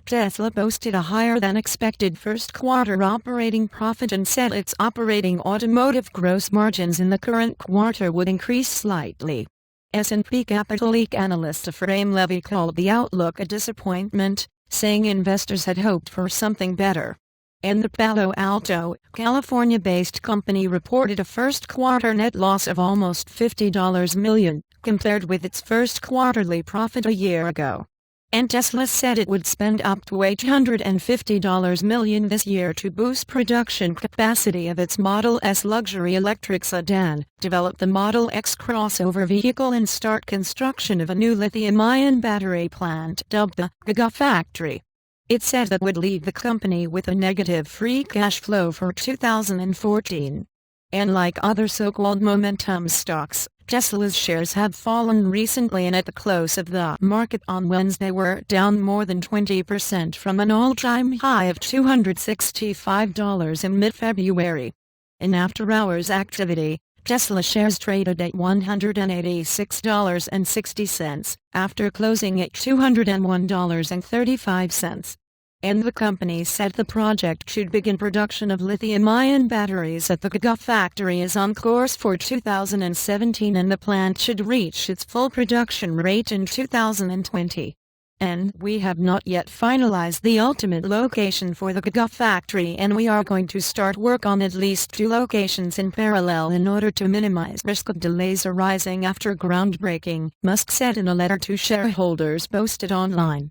Tesla posted a higher-than-expected first-quarter operating profit and said its operating automotive gross margins in the current quarter would increase slightly. S&P Capital IQ analyst Efraim Levy called the outlook a disappointment, saying investors had hoped for something better. And the Palo Alto, California-based company reported a first-quarter net loss of almost $50 million, compared with its first quarterly profit a year ago. And Tesla said it would spend up to $850 million this year to boost production capacity of its Model S luxury electric sedan, develop the Model X crossover vehicle and start construction of a new lithium-ion battery plant dubbed the gigafactory. It said that would leave the company with a negative free cash flow for 2014. And like other so-called momentum stocks, Tesla's shares have fallen recently, and at the close of the market on Wednesday were down more than 20% from an all-time high of $265 in mid-February. In after-hours activity, Tesla shares traded at $186.60, after closing at $201.35. And the company said the project should begin production of lithium-ion batteries at the gigafactory is on course for 2017, and the plant should reach its full production rate in 2020. And we have not yet finalized the ultimate location for the gigafactory, and we are going to start work on at least 2 locations in parallel in order to minimize risk of delays arising after groundbreaking, Musk said in a letter to shareholders posted online.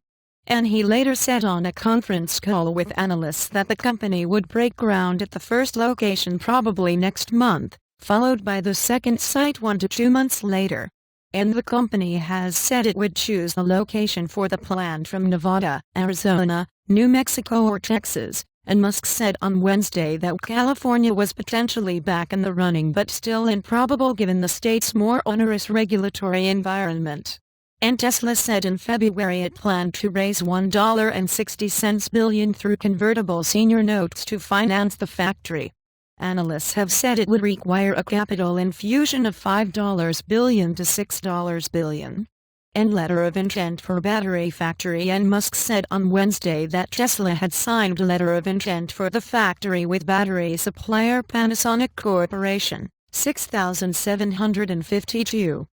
And he later said on a conference call with analysts that the company would break ground at the first location probably next month, followed by the second site 1 to 2 months later. And the company has said it would choose the location for the plant from Nevada, Arizona, New Mexico or Texas, and Musk said on Wednesday that California was potentially back in the running but still improbable given the state's more onerous regulatory environment. And Tesla said in February it planned to raise $1.60 billion through convertible senior notes to finance the factory. Analysts have said it would require a capital infusion of $5 billion to $6 billion. And letter of intent for battery factory. And Musk said on Wednesday that Tesla had signed a letter of intent for the factory with battery supplier Panasonic Corporation, 6752.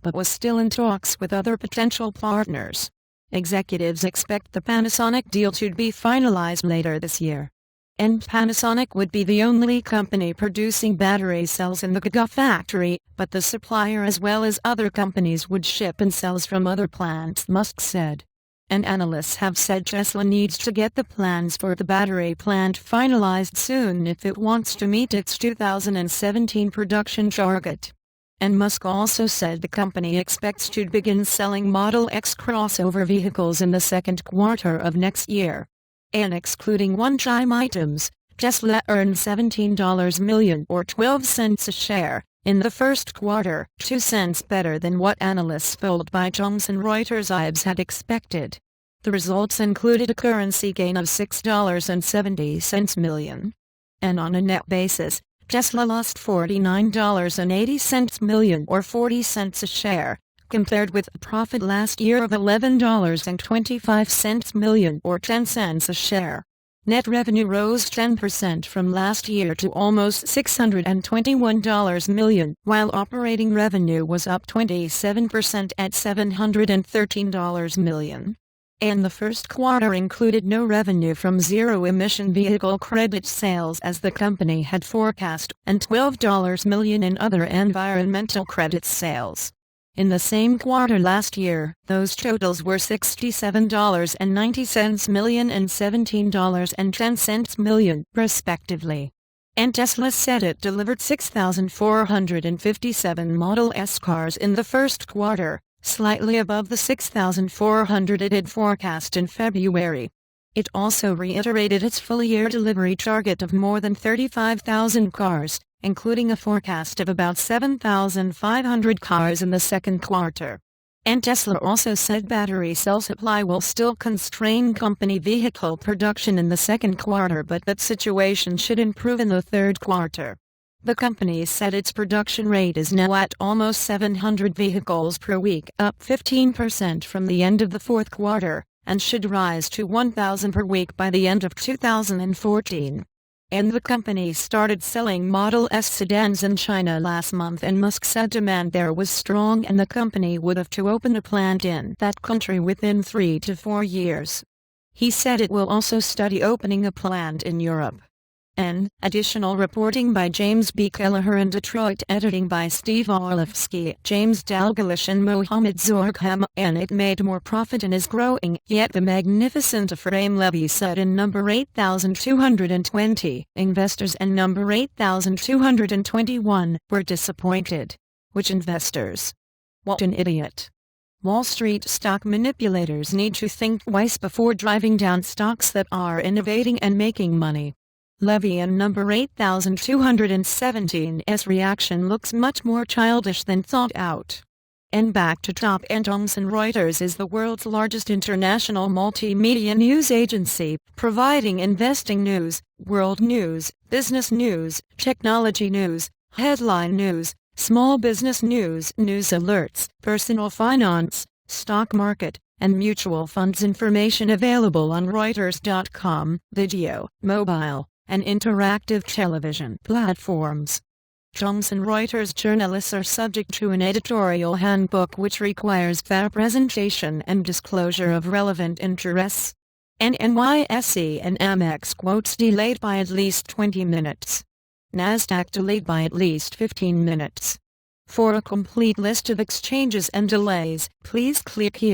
But was still in talks with other potential partners. Executives expect the Panasonic deal to be finalized later this year. And Panasonic would be the only company producing battery cells in the gigafactory, but the supplier as well as other companies would ship in cells from other plants, Musk said. And analysts have said Tesla needs to get the plans for the battery plant finalized soon if it wants to meet its 2017 production target. And Musk also said the company expects to begin selling Model X crossover vehicles in the second quarter of next year. And excluding one-time items, Tesla earned $17 million or 12 cents a share in the first quarter, 2 cents better than what analysts polled by Thomson Reuters IBS had expected. The results included a currency gain of $6.70 million. And on a net basis, Tesla lost $49.80 million or 40 cents a share, compared with a profit last year of $11.25 million or 10 cents a share. Net revenue rose 10% from last year to almost $621 million, while operating revenue was up 27% at $713 million. And the first quarter included no revenue from zero-emission vehicle credit sales as the company had forecast, and $12 million in other environmental credit sales. In the same quarter last year, those totals were $67.90 million and $17.10 million, respectively. And Tesla said it delivered 6,457 Model S cars in the first quarter, slightly above the 6,400 it had forecast in February. It also reiterated its full-year delivery target of more than 35,000 cars, including a forecast of about 7,500 cars in the second quarter. And Tesla also said battery cell supply will still constrain company vehicle production in the second quarter, but that situation should improve in the third quarter. The company said its production rate is now at almost 700 vehicles per week, up 15% from the end of the fourth quarter, and should rise to 1,000 per week by the end of 2014. And the company started selling Model S sedans in China last month, and Musk said demand there was strong and the company would have to open a plant in that country within 3 to 4 years. He said it will also study opening a plant in Europe. Additional reporting by James B. Kelleher in Detroit, editing by Steve Orlovsky, James Dalgalish and Mohammed Zorgham. And it made more profit and is growing, yet the magnificent Efraim Levy said in number 8220, investors and number 8221 were disappointed. Which investors? What an idiot. Wall Street stock manipulators need to think twice before driving down stocks that are innovating and making money. Levy and number 8217's reaction looks much more childish than thought out. And back to top, and Thomson Reuters is the world's largest international multimedia news agency, providing investing news, world news, business news, technology news, headline news, small business news, news alerts, personal finance, stock market, and mutual funds information available on Reuters.com, video, mobile, and interactive television platforms. Thomson Reuters journalists are subject to an editorial handbook which requires fair presentation and disclosure of relevant interests. NYSE and Amex quotes delayed by at least 20 minutes. Nasdaq delayed by at least 15 minutes. For a complete list of exchanges and delays, please click here.